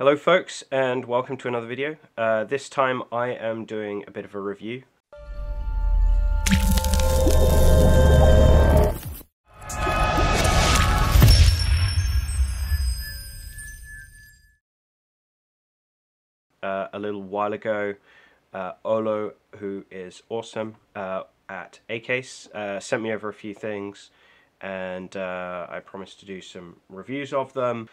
Hello folks, and welcome to another video. This time I am doing a bit of a review. A little while ago, Olo, who is awesome at A-Case, sent me over a few things, and I promised to do some reviews of them.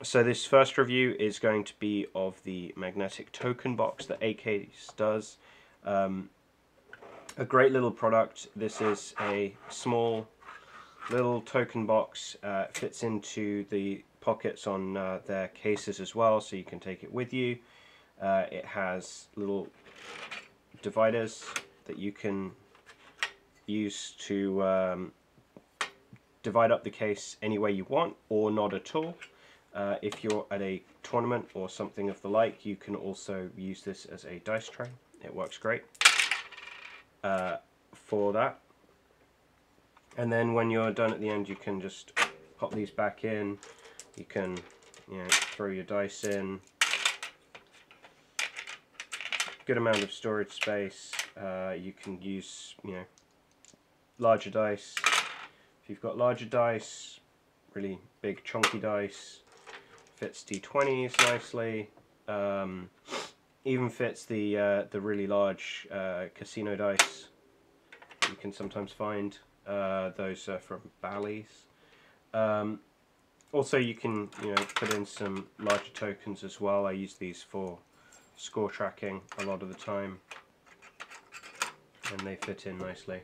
So this first review is going to be of the magnetic token box that A-Case does. A great little product. This is a small little token box. It fits into the pockets on their cases as well, so you can take it with you. It has little dividers that you can use to divide up the case any way you want, or not at all. If you're at a tournament or something of the like, you can also use this as a dice tray. It works great for that. And then when you're done at the end, you can just pop these back in. You can, throw your dice in. Good amount of storage space. You can use, larger dice. If you've got larger dice, really big chunky dice, fits D20s nicely. Even fits the really large casino dice. You can sometimes find those from Bally's. Also, you can put in some larger tokens as well. I use these for score tracking a lot of the time, and they fit in nicely.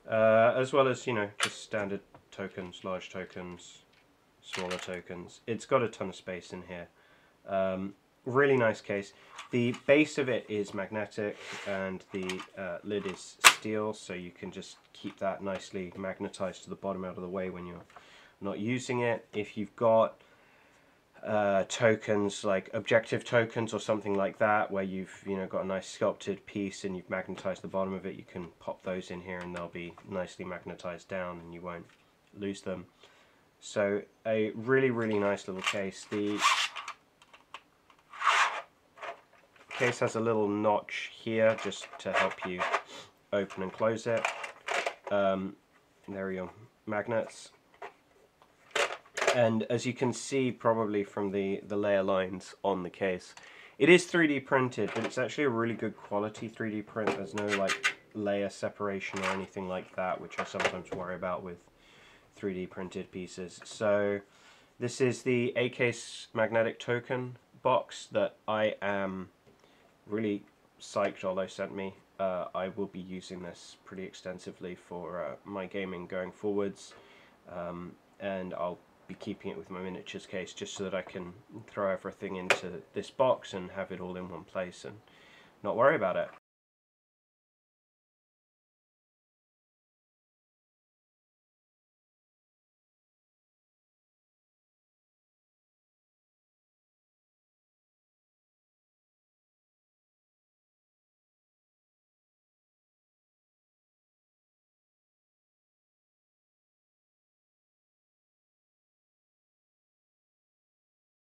As well as just standard tokens, large tokens, smaller tokens. It's got a ton of space in here. Really nice case. The base of it is magnetic and the lid is steel, so you can just keep that nicely magnetized to the bottom out of the way when you're not using it. If you've got tokens like objective tokens or something like that, where you've got a nice sculpted piece and you've magnetized the bottom of it, you can pop those in here and they'll be nicely magnetized down and you won't lose them. So a really nice little case. The case has a little notch here just to help you open and close it. And there are your magnets. And as you can see probably from the layer lines on the case, it is 3D printed, but it's actually a really good quality 3D print. There's no like layer separation or anything like that, which I sometimes worry about with 3D printed pieces. So this is the A-Case magnetic token box that I am really psyched Olo sent me. I will be using this pretty extensively for my gaming going forwards, and I'll be keeping it with my miniatures case just so that I can throw everything into this box and have it all in one place and not worry about it.